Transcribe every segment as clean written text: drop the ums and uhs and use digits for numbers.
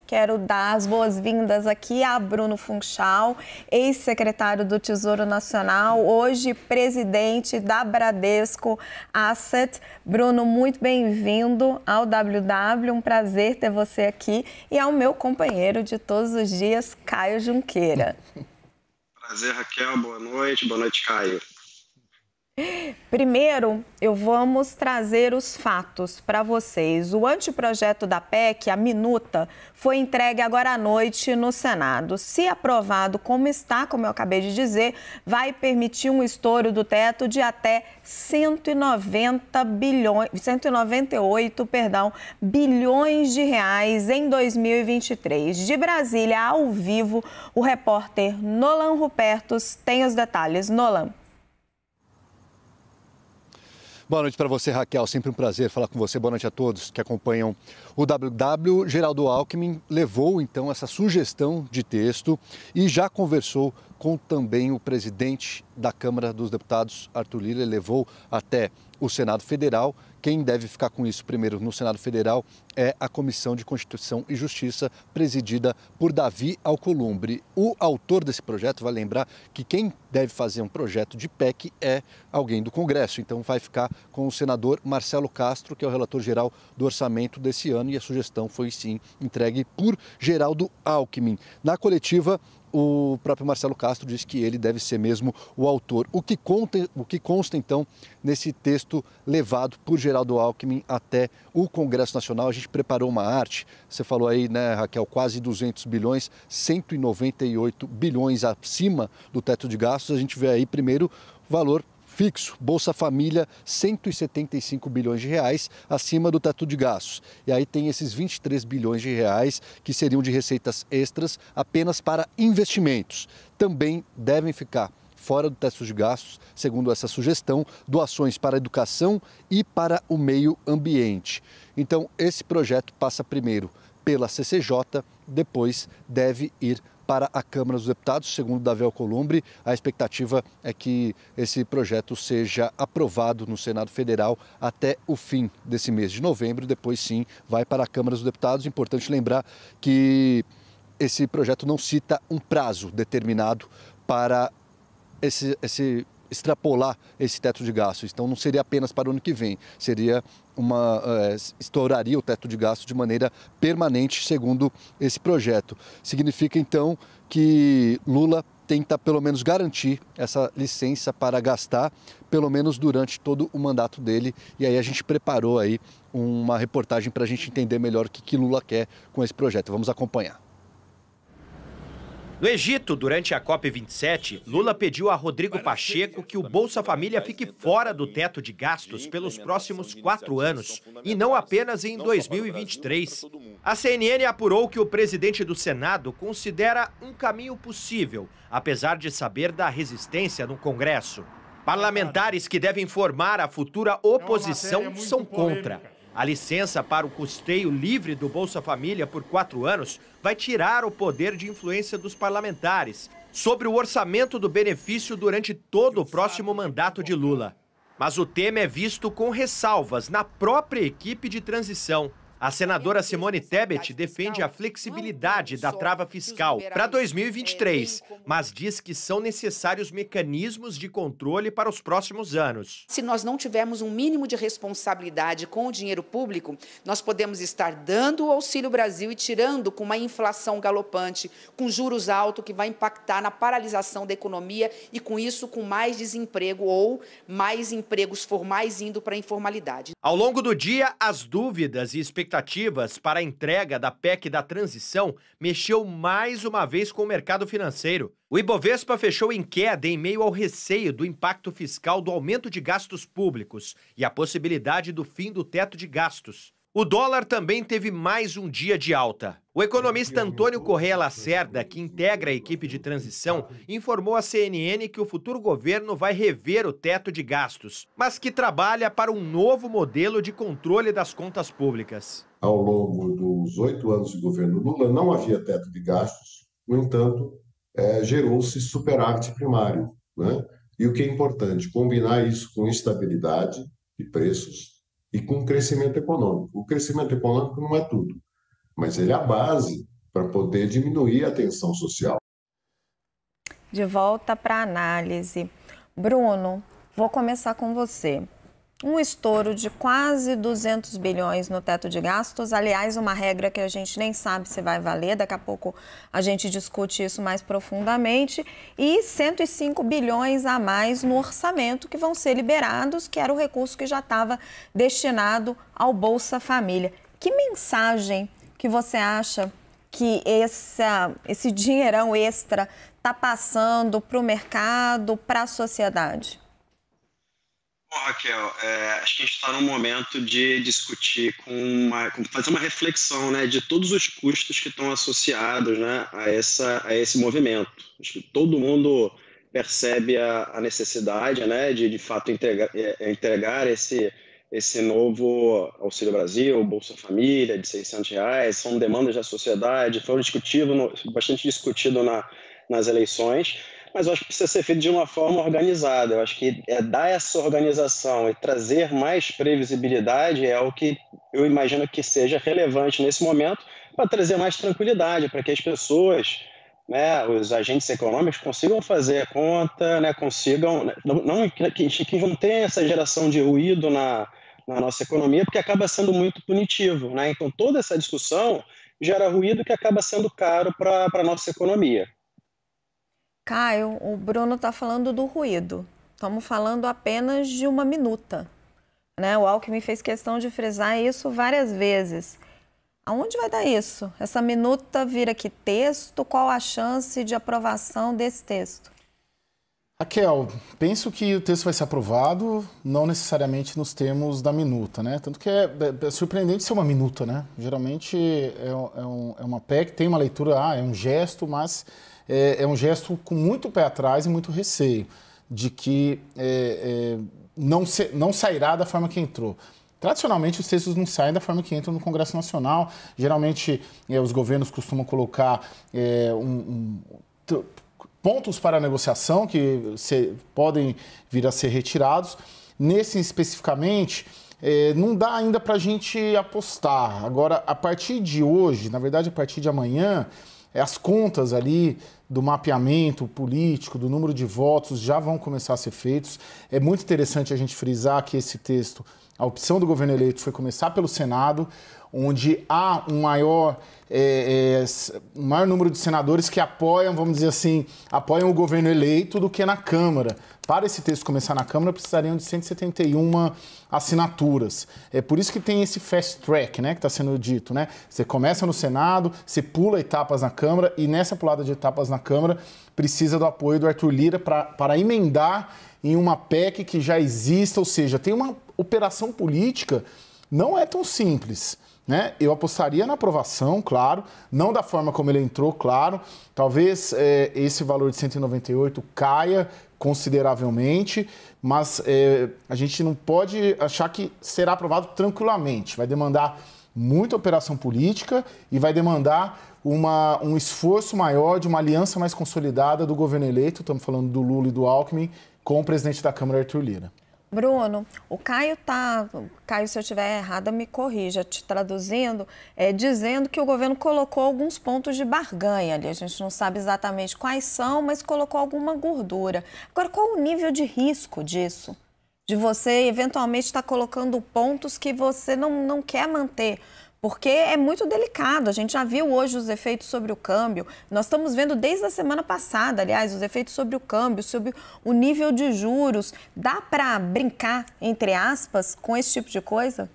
Quero dar as boas-vindas aqui a Bruno Funchal, ex-secretário do Tesouro Nacional, hoje presidente da Bradesco Asset. Bruno, muito bem-vindo ao WW, um prazer ter você aqui, e ao meu companheiro de todos os dias, Caio Junqueira. Prazer, Raquel, boa noite, Caio. Primeiro, vamos trazer os fatos para vocês. O anteprojeto da PEC, a minuta, foi entregue agora à noite no Senado. Se aprovado como está, como eu acabei de dizer, vai permitir um estouro do teto de até 198 bilhões de reais em 2023. De Brasília, ao vivo, o repórter Nolan Rupertus tem os detalhes. Nolan. Boa noite para você, Raquel. Sempre um prazer falar com você. Boa noite a todos que acompanham o WW. Geraldo Alckmin levou, então, essa sugestão de texto e já conversou com também o presidente da Câmara dos Deputados, Arthur Lira. Ele levou até o Senado Federal. Quem deve ficar com isso primeiro no Senado Federal é a Comissão de Constituição e Justiça, presidida por Davi Alcolumbre. O autor desse projeto vai lembrar que quem deve fazer um projeto de PEC é alguém do Congresso. Então vai ficar com o senador Marcelo Castro, que é o relator geral do orçamento desse ano, e a sugestão foi sim entregue por Geraldo Alckmin. Na coletiva, o próprio Marcelo Castro disse que ele deve ser mesmo o autor. O que consta, então, nesse texto levado por Geraldo Alckmin até o Congresso Nacional? A gente preparou uma arte, você falou aí, né, Raquel, quase 200 bilhões, 198 bilhões acima do teto de gastos. A gente vê aí, primeiro, valor fixo, Bolsa Família, 175 bilhões de reais acima do teto de gastos. E aí tem esses 23 bilhões de reais que seriam de receitas extras apenas para investimentos. Também devem ficar fora do teto de gastos, segundo essa sugestão, doações para a educação e para o meio ambiente. Então, esse projeto passa primeiro pela CCJ, depois deve ir para a Câmara dos Deputados. Segundo Davi Alcolumbre, a expectativa é que esse projeto seja aprovado no Senado Federal até o fim desse mês de novembro. Depois, sim, vai para a Câmara dos Deputados. Importante lembrar que esse projeto não cita um prazo determinado para extrapolar esse teto de gastos. Então não seria apenas para o ano que vem, seria estouraria o teto de gastos de maneira permanente, segundo esse projeto. Significa então que Lula tenta pelo menos garantir essa licença para gastar, pelo menos durante todo o mandato dele. E aí a gente preparou aí uma reportagem para a gente entender melhor o que Lula quer com esse projeto. Vamos acompanhar. No Egito, durante a COP27, Lula pediu a Rodrigo Pacheco que o Bolsa Família fique fora do teto de gastos pelos próximos 4 anos, e não apenas em 2023. A CNN apurou que o presidente do Senado considera um caminho possível, apesar de saber da resistência no Congresso. Parlamentares que devem formar a futura oposição são contra. A licença para o custeio livre do Bolsa Família por 4 anos vai tirar o poder de influência dos parlamentares sobre o orçamento do benefício durante todo o próximo mandato de Lula. Mas o tema é visto com ressalvas na própria equipe de transição. A senadora Simone Tebet defende a flexibilidade da trava fiscal para 2023, mas diz que são necessários mecanismos de controle para os próximos anos. Se nós não tivermos um mínimo de responsabilidade com o dinheiro público, nós podemos estar dando o Auxílio Brasil e tirando com uma inflação galopante, com juros altos, que vai impactar na paralisação da economia e, com isso, com mais desemprego ou mais empregos formais indo para a informalidade. Ao longo do dia, as dúvidas e expectativas para a entrega da PEC da transição mexeu mais uma vez com o mercado financeiro. O Ibovespa fechou em queda em meio ao receio do impacto fiscal do aumento de gastos públicos e a possibilidade do fim do teto de gastos. O dólar também teve mais um dia de alta. O economista Antônio Correia Lacerda, que integra a equipe de transição, informou à CNN que o futuro governo vai rever o teto de gastos, mas que trabalha para um novo modelo de controle das contas públicas. Ao longo dos 8 anos de governo Lula, não havia teto de gastos, no entanto, gerou-se superávit primário, né? E o que é importante, combinar isso com estabilidade de preços e com crescimento econômico. O crescimento econômico não é tudo, mas ele é a base para poder diminuir a tensão social. De volta para a análise. Bruno, vou começar com você. Um estouro de quase 200 bilhões no teto de gastos, aliás, uma regra que a gente nem sabe se vai valer, daqui a pouco a gente discute isso mais profundamente, e 105 bilhões a mais no orçamento que vão ser liberados, que era o recurso que já estava destinado ao Bolsa Família. Que mensagem que você acha que esse dinheirão extra está passando para o mercado, para a sociedade? Bom, Raquel, acho que a gente está num momento de discutir, fazer uma reflexão, né, de todos os custos que estão associados, né, a esse movimento. Acho que todo mundo percebe a necessidade, né, de fato entregar esse novo Auxílio Brasil, Bolsa Família de R$600, são demandas da sociedade, foram bastante discutido nas eleições. Mas eu acho que precisa ser feito de uma forma organizada. Eu acho que dar essa organização e trazer mais previsibilidade é o que eu imagino que seja relevante nesse momento para trazer mais tranquilidade, para que as pessoas, né, os agentes econômicos consigam fazer a conta, né, que não tenha essa geração de ruído na nossa economia, porque acaba sendo muito punitivo, né? Então, toda essa discussão gera ruído que acaba sendo caro para a nossa economia. Caio, o Bruno está falando do ruído. Estamos falando apenas de uma minuta, né? O Alckmin fez questão de frisar isso várias vezes. Aonde vai dar isso? Essa minuta vira que texto? Qual a chance de aprovação desse texto? Raquel, penso que o texto vai ser aprovado, não necessariamente nos termos da minuta, né? Tanto que é surpreendente ser uma minuta, né? Geralmente é uma PEC, tem uma leitura, é um gesto, mas é um gesto com muito pé atrás e muito receio de que não sairá da forma que entrou. Tradicionalmente, os textos não saem da forma que entram no Congresso Nacional. Geralmente, os governos costumam colocar pontos para a negociação que podem vir a ser retirados. Nesse especificamente, não dá ainda para a gente apostar. Agora, a partir de hoje, na verdade, a partir de amanhã, as contas ali do mapeamento político, do número de votos, já vão começar a ser feitos. É muito interessante a gente frisar que esse texto, a opção do governo eleito foi começar pelo Senado, onde há um maior número de senadores que apoiam, vamos dizer assim, apoiam o governo eleito do que na Câmara. Para esse texto começar na Câmara, precisariam de 171 assinaturas. É por isso que tem esse fast track, né, que está sendo dito, né? Você começa no Senado, você pula etapas na Câmara e nessa pulada de etapas na Câmara precisa do apoio do Arthur Lira para emendar em uma PEC que já exista, ou seja, tem uma operação política, não é tão simples, né? Eu apostaria na aprovação, claro, não da forma como ele entrou, claro. Talvez esse valor de 198 caia consideravelmente, mas a gente não pode achar que será aprovado tranquilamente. Vai demandar muita operação política e vai demandar um esforço maior de uma aliança mais consolidada do governo eleito, estamos falando do Lula e do Alckmin, com o presidente da Câmara, Arthur Lira. Bruno, o Caio, se eu estiver errada, me corrija, te traduzindo, dizendo que o governo colocou alguns pontos de barganha ali. A gente não sabe exatamente quais são, mas colocou alguma gordura. Agora, qual o nível de risco disso? De você, eventualmente, estar colocando pontos que você não quer manter? Porque é muito delicado. A gente já viu hoje os efeitos sobre o câmbio. Nós estamos vendo desde a semana passada, aliás, os efeitos sobre o câmbio, sobre o nível de juros. Dá para brincar, entre aspas, com esse tipo de coisa?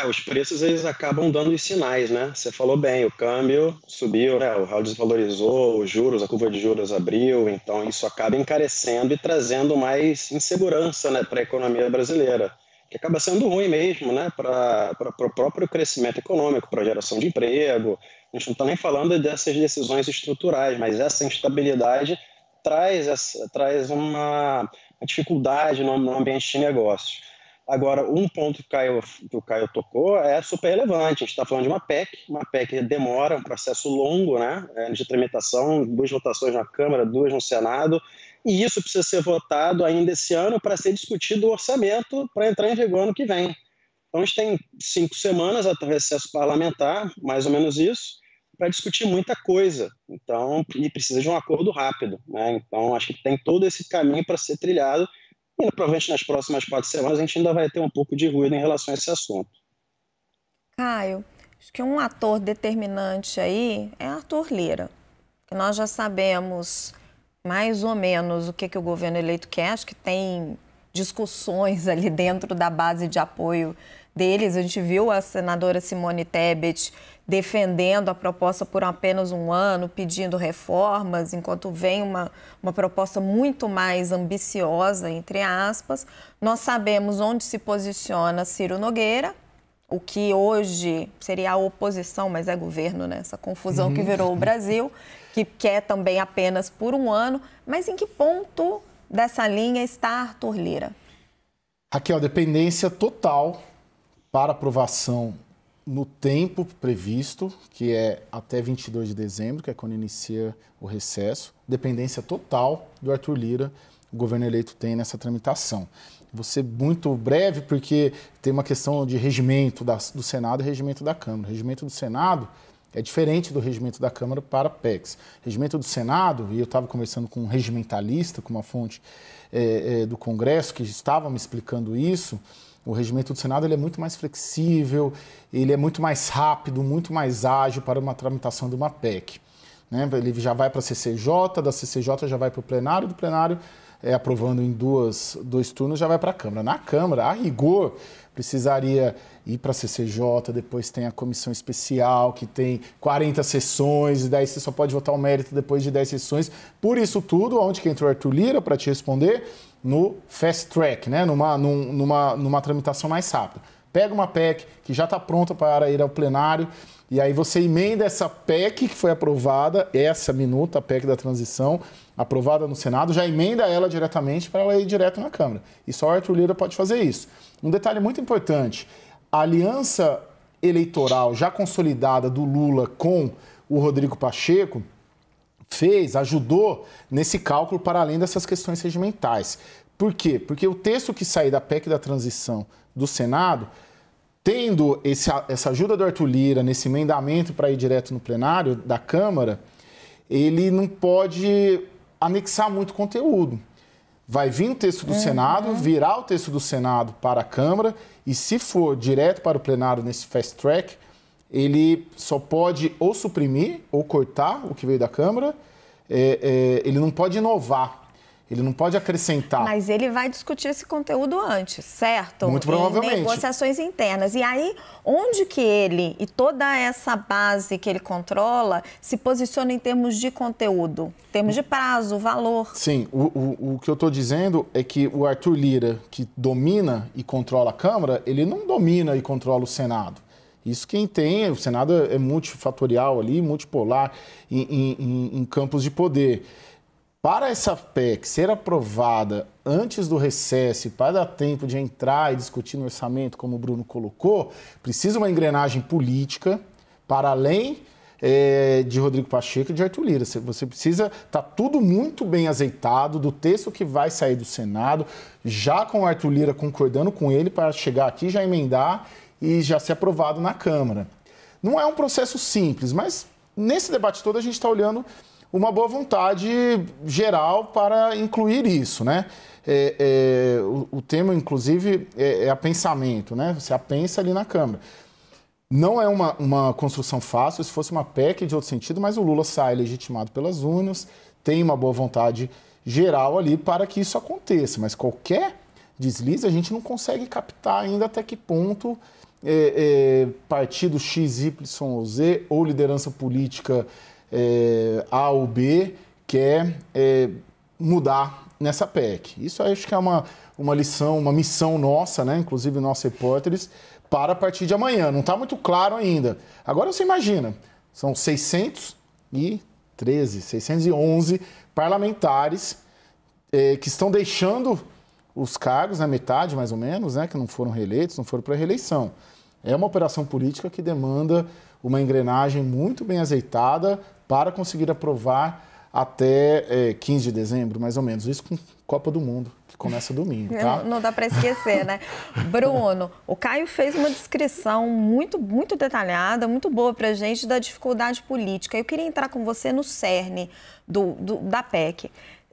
Os preços eles acabam dando os sinais, né? Você falou bem, o câmbio subiu, né? O real desvalorizou, os juros, a curva de juros abriu, então isso acaba encarecendo e trazendo mais insegurança, né, para a economia brasileira, que acaba sendo ruim mesmo, né, para o próprio crescimento econômico, para a geração de emprego. A gente não está nem falando dessas decisões estruturais, mas essa instabilidade traz uma dificuldade no ambiente de negócio. Agora, um ponto que o Caio tocou é super relevante. A gente está falando de uma PEC que demora, um processo longo, né, de tramitação, 2 votações na Câmara, 2 no Senado, e isso precisa ser votado ainda esse ano para ser discutido o orçamento para entrar em vigor ano que vem. Então, a gente tem 5 semanas até o recesso parlamentar, mais ou menos isso, para discutir muita coisa. Então, e precisa de um acordo rápido, né? Então, acho que tem todo esse caminho para ser trilhado e provavelmente nas próximas 4 semanas a gente ainda vai ter um pouco de ruído em relação a esse assunto. Caio, acho que um ator determinante aí é Arthur Lira, que nós já sabemos mais ou menos o que o governo eleito quer. Acho que tem discussões ali dentro da base de apoio deles. A gente viu a senadora Simone Tebet defendendo a proposta por apenas um ano, pedindo reformas, enquanto vem uma proposta muito mais ambiciosa, entre aspas. Nós sabemos onde se posiciona Ciro Nogueira, o que hoje seria a oposição, mas é governo, né? Essa confusão que virou o Brasil, que quer também apenas por um ano. Mas em que ponto dessa linha está Arthur Lira? Raquel, dependência total para aprovação no tempo previsto, que é até 22 de dezembro, que é quando inicia o recesso. Dependência total do Arthur Lira, o governo eleito tem nessa tramitação. Vou ser muito breve, porque tem uma questão de regimento do Senado e regimento da Câmara. O regimento do Senado é diferente do regimento da Câmara para PECs. O regimento do Senado, e eu estava conversando com um regimentalista, com uma fonte do Congresso, que estava me explicando isso. O regimento do Senado ele é muito mais flexível, ele é muito mais rápido, muito mais ágil para uma tramitação de uma PEC. Né? Ele já vai para a CCJ, da CCJ já vai para o plenário, do plenário, aprovando em dois turnos, já vai para a Câmara. Na Câmara, a rigor, precisaria ir para a CCJ, depois tem a comissão especial, que tem 40 sessões, e daí você só pode votar o mérito depois de 10 sessões. Por isso tudo, onde que entrou o Arthur Lira, para te responder, no fast track, né? numa tramitação mais rápida. Pega uma PEC que já está pronta para ir ao plenário, e aí você emenda essa PEC que foi aprovada, essa minuta, a PEC da transição, aprovada no Senado, já emenda ela diretamente para ela ir direto na Câmara. E só o Arthur Lira pode fazer isso. Um detalhe muito importante, a aliança eleitoral já consolidada do Lula com o Rodrigo Pacheco ajudou nesse cálculo para além dessas questões regimentais. Por quê? Porque o texto que sair da PEC da transição do Senado, tendo essa ajuda do Arthur Lira nesse emendamento para ir direto no plenário da Câmara, ele não pode anexar muito conteúdo. Vai vir o texto do Senado, virar o texto do Senado para a Câmara, e se for direto para o plenário nesse fast track, ele só pode ou suprimir ou cortar o que veio da Câmara, ele não pode inovar. Ele não pode acrescentar. Mas ele vai discutir esse conteúdo antes, certo? Muito provavelmente. Em negociações internas. E aí, onde que ele e toda essa base que ele controla se posiciona em termos de conteúdo? Em termos de prazo, valor? Sim, o que eu estou dizendo é que o Arthur Lira, que domina e controla a Câmara, ele não domina e controla o Senado. Isso quem tem, o Senado é multifatorial ali, multipolar em campos de poder. Para essa PEC ser aprovada antes do recesso, para dar tempo de entrar e discutir no orçamento, como o Bruno colocou, precisa uma engrenagem política para além de Rodrigo Pacheco e de Arthur Lira. Você precisa estar tudo muito bem azeitado do texto que vai sair do Senado, já com o Arthur Lira concordando com ele para chegar aqui, já emendar e já ser aprovado na Câmara. Não é um processo simples, mas nesse debate todo a gente está olhando uma boa vontade geral para incluir isso, né? O tema, inclusive, é apensamento, né? Você apensa ali na Câmara. Não é uma construção fácil, se fosse uma PEC de outro sentido, mas o Lula sai legitimado pelas urnas, tem uma boa vontade geral ali para que isso aconteça, mas qualquer deslize a gente não consegue captar ainda até que ponto partido X, Y ou Z ou liderança política A ou B quer mudar nessa PEC. Isso acho que é uma lição, uma missão nossa, né? Inclusive nossos repórteres, para a partir de amanhã. Não está muito claro ainda. Agora você imagina, são 611 parlamentares que estão deixando os cargos, na metade mais ou menos, né? Que não foram reeleitos, não foram para reeleição. É uma operação política que demanda uma engrenagem muito bem azeitada para conseguir aprovar até 15 de dezembro, mais ou menos. Isso com Copa do Mundo, que começa domingo, tá? Não dá para esquecer, né? Bruno, o Caio fez uma descrição muito detalhada, muito boa para a gente da dificuldade política. Eu queria entrar com você no cerne da PEC.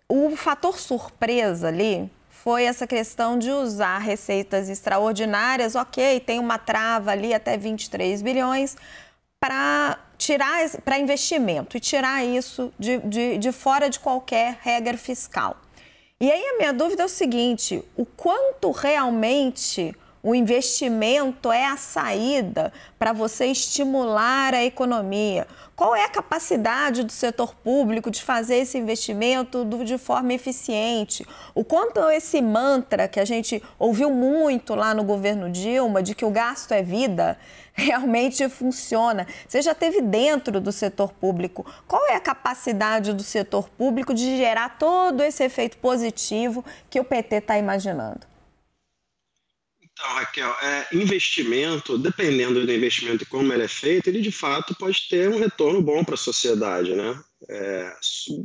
O fator surpresa ali foi essa questão de usar receitas extraordinárias, ok, tem uma trava ali até 23 bilhões, para investimento e tirar isso de fora de qualquer regra fiscal. E aí a minha dúvida é o seguinte, o quanto realmente o investimento é a saída para você estimular a economia? Qual é a capacidade do setor público de fazer esse investimento de forma eficiente? O quanto esse mantra que a gente ouviu muito lá no governo Dilma, de que o gasto é vida, realmente funciona? Você já esteve dentro do setor público. Qual é a capacidade do setor público de gerar todo esse efeito positivo que o PT está imaginando? Então, Raquel, investimento, dependendo do investimento e como ele é feito, ele de fato pode ter um retorno bom para a sociedade, né?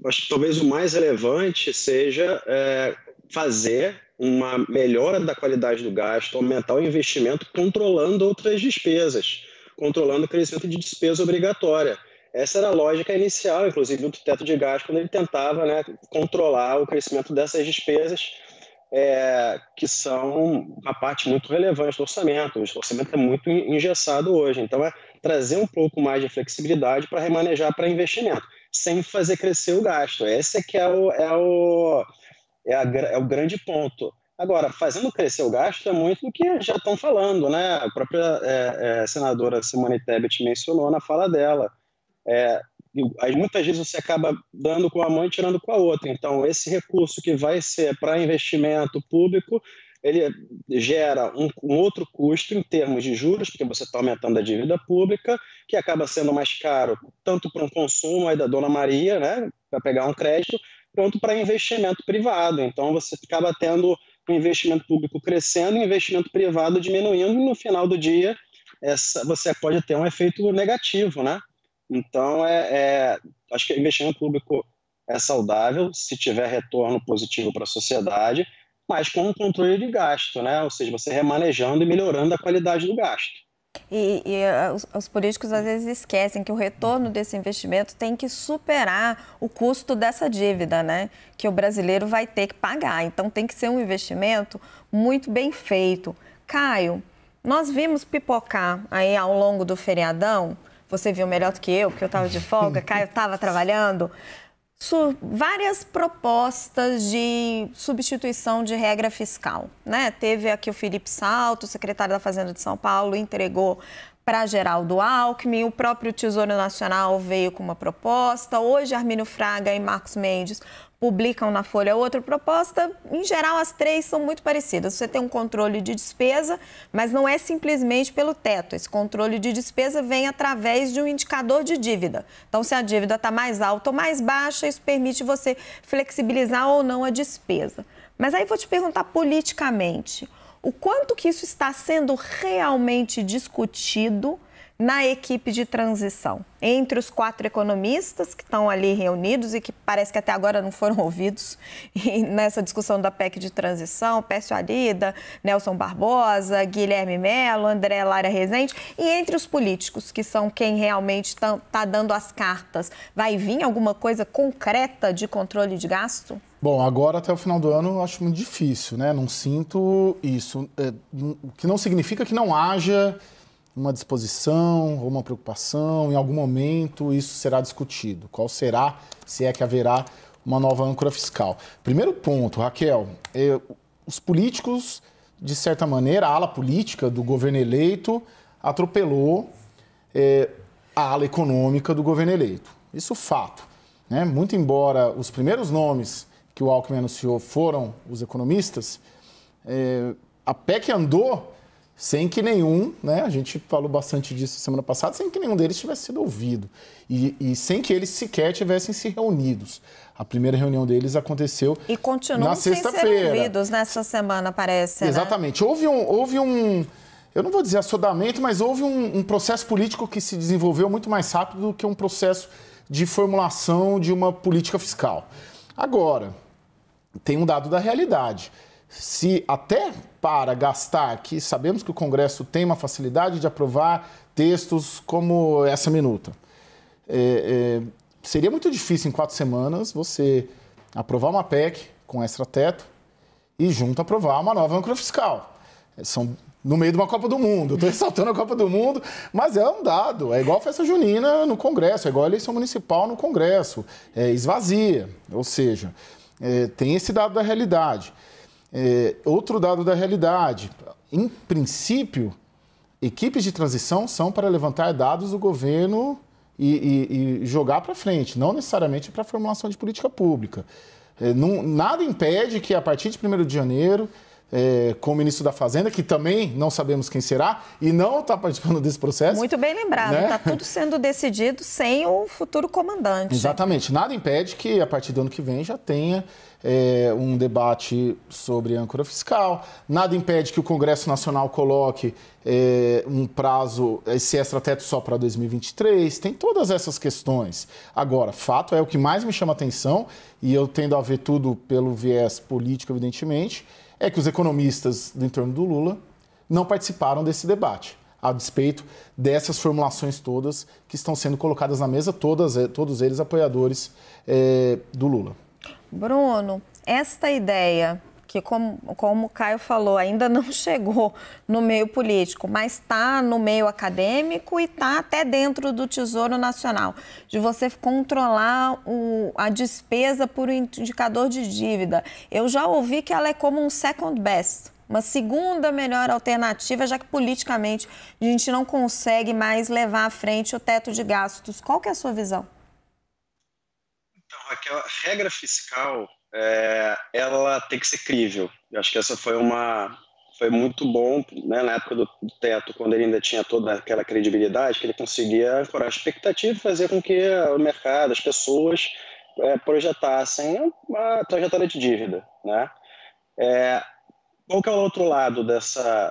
Acho que talvez o mais relevante seja fazer uma melhora da qualidade do gasto, aumentar o investimento, controlando outras despesas, controlando o crescimento de despesa obrigatória. Essa era a lógica inicial, inclusive, do teto de gasto, quando ele tentava, né, controlar o crescimento dessas despesas, que são uma parte muito relevante do orçamento. O orçamento é muito engessado hoje, então trazer um pouco mais de flexibilidade para remanejar para investimento, sem fazer crescer o gasto. Esse é o grande ponto. Agora, fazendo crescer o gasto é muito do que já estão falando, né? A própria senadora Simone Tebet mencionou na fala dela. Muitas vezes você acaba dando com uma mão e tirando com a outra. Então, esse recurso que vai ser para investimento público, ele gera um outro custo em termos de juros, porque você está aumentando a dívida pública, que acaba sendo mais caro tanto para um consumo aí da Dona Maria, né, para pegar um crédito, quanto para investimento privado. Então, você acaba tendo o investimento público crescendo e o investimento privado diminuindo, e no final do dia você pode ter um efeito negativo, né? Então, acho que o investimento público é saudável se tiver retorno positivo para a sociedade, mas com um controle de gasto, né? Ou seja, você remanejando e melhorando a qualidade do gasto. Os políticos às vezes esquecem que o retorno desse investimento tem que superar o custo dessa dívida, né? Que o brasileiro vai ter que pagar. Então, tem que ser um investimento muito bem feito. Caio, nós vimos pipocar aí ao longo do feriadão. Você viu melhor do que eu, porque eu estava de folga, Caio estava trabalhando. Várias propostas de substituição de regra fiscal, né? Teve aqui o Felipe Salto, secretário da Fazenda de São Paulo, entregou para Geraldo Alckmin, o próprio Tesouro Nacional veio com uma proposta. Hoje, Armínio Fraga e Marcos Mendes publicam na Folha outra proposta. Em geral, as três são muito parecidas. Você tem um controle de despesa, mas não é simplesmente pelo teto. Esse controle de despesa vem através de um indicador de dívida. Então, se a dívida está mais alta ou mais baixa, isso permite você flexibilizar ou não a despesa. Mas aí vou te perguntar politicamente, o quanto que isso está sendo realmente discutido na equipe de transição, entre os 4 economistas que estão ali reunidos e que parece que até agora não foram ouvidos nessa discussão da PEC de transição, Pércio Arida, Nelson Barbosa, Guilherme Mello, André Lara Rezende, e entre os políticos, que são quem realmente está dando as cartas. Vai vir alguma coisa concreta de controle de gasto? Bom, agora até o final do ano eu acho muito difícil, né? Não sinto isso, o que não significa que não haja uma disposição ou uma preocupação, em algum momento isso será discutido. Qual será, se é que haverá uma nova âncora fiscal? Primeiro ponto, Raquel, os políticos, de certa maneira, a ala política do governo eleito atropelou a ala econômica do governo eleito. Isso é fato, né? Muito embora os primeiros nomes que o Alckmin anunciou foram os economistas, a PEC andou sem que nenhum, né, a gente falou bastante disso semana passada, sem que nenhum deles tivesse sido ouvido e sem que eles sequer tivessem se reunidos. A primeira reunião deles aconteceu e continuam na sexta-feira. Sem ser ouvidos nessa semana, parece. Exatamente. Né? Houve um, eu não vou dizer assodamento, mas houve um processo político que se desenvolveu muito mais rápido do que um processo de formulação de uma política fiscal. Agora, tem um dado da realidade. Se até para gastar, que sabemos que o Congresso tem uma facilidade de aprovar textos como essa minuta, seria muito difícil em 4 semanas você aprovar uma PEC com extrateto e junto aprovar uma nova âncora fiscal. São no meio de uma Copa do Mundo. Estou ressaltando a Copa do Mundo, mas é um dado. É igual a festa junina no Congresso, é igual a eleição municipal no Congresso. Esvazia, ou seja, tem esse dado da realidade. Outro dado da realidade, em princípio, equipes de transição são para levantar dados do governo e jogar para frente, não necessariamente para a formulação de política pública. Nada impede que, a partir de 1º de janeiro, com o ministro da Fazenda, que também não sabemos quem será e não está participando desse processo. Muito bem lembrado, está tudo sendo decidido sem o futuro comandante. Exatamente, nada impede que, a partir do ano que vem, já tenha um debate sobre âncora fiscal, nada impede que o Congresso Nacional coloque um prazo, esse extrateto só para 2023, tem todas essas questões. Agora, fato é o que mais me chama a atenção, e eu tendo a ver tudo pelo viés político, evidentemente, é que os economistas do entorno do Lula não participaram desse debate, a despeito dessas formulações todas que estão sendo colocadas na mesa, todos eles apoiadores do Lula. Bruno, esta ideia, que como o Caio falou, ainda não chegou no meio político, mas está no meio acadêmico e está até dentro do Tesouro Nacional, de você controlar a despesa por indicador de dívida. Eu já ouvi que ela é como um second best, uma segunda melhor alternativa, já que politicamente a gente não consegue mais levar à frente o teto de gastos. Qual que é a sua visão? Então, Raquel, a regra fiscal, ela tem que ser crível. Eu acho que essa foi muito bom, né, na época do teto, quando ele ainda tinha toda aquela credibilidade, que ele conseguia ancorar a expectativa e fazer com que o mercado, as pessoas projetassem uma trajetória de dívida, né? Qual que é o outro lado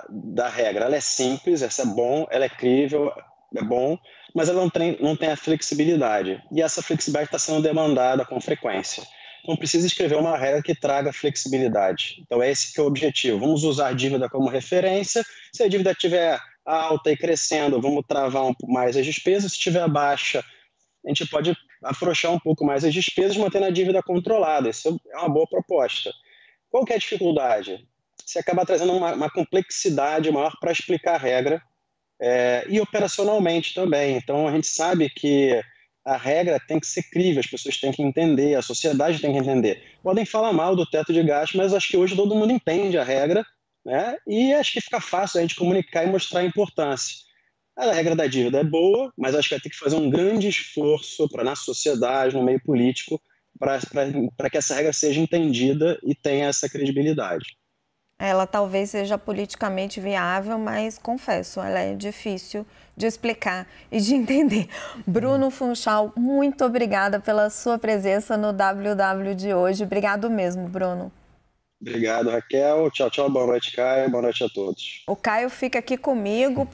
da regra? Ela é simples, essa é bom, ela é crível, é bom, mas ela não tem a flexibilidade. E essa flexibilidade está sendo demandada com frequência. Então, precisa escrever uma regra que traga flexibilidade. Então, é esse que é o objetivo. Vamos usar a dívida como referência. Se a dívida estiver alta e crescendo, vamos travar um pouco mais as despesas. Se estiver baixa, a gente pode afrouxar um pouco mais as despesas, mantendo a dívida controlada. Isso é uma boa proposta. Qual que é a dificuldade? Você acaba trazendo uma complexidade maior para explicar a regra, e operacionalmente também. Então, a gente sabe que a regra tem que ser crível, as pessoas têm que entender, a sociedade tem que entender. Podem falar mal do teto de gastos, mas acho que hoje todo mundo entende a regra, né? E acho que fica fácil a gente comunicar e mostrar a importância. A regra da dívida é boa, mas acho que vai ter que fazer um grande esforço na sociedade, no meio político, para que essa regra seja entendida e tenha essa credibilidade. Ela talvez seja politicamente viável, mas, confesso, ela é difícil de explicar e de entender. Bruno Funchal, muito obrigada pela sua presença no WW de hoje. Obrigado mesmo, Bruno. Obrigado, Raquel. Tchau, tchau. Boa noite, Caio. Boa noite a todos. O Caio fica aqui comigo.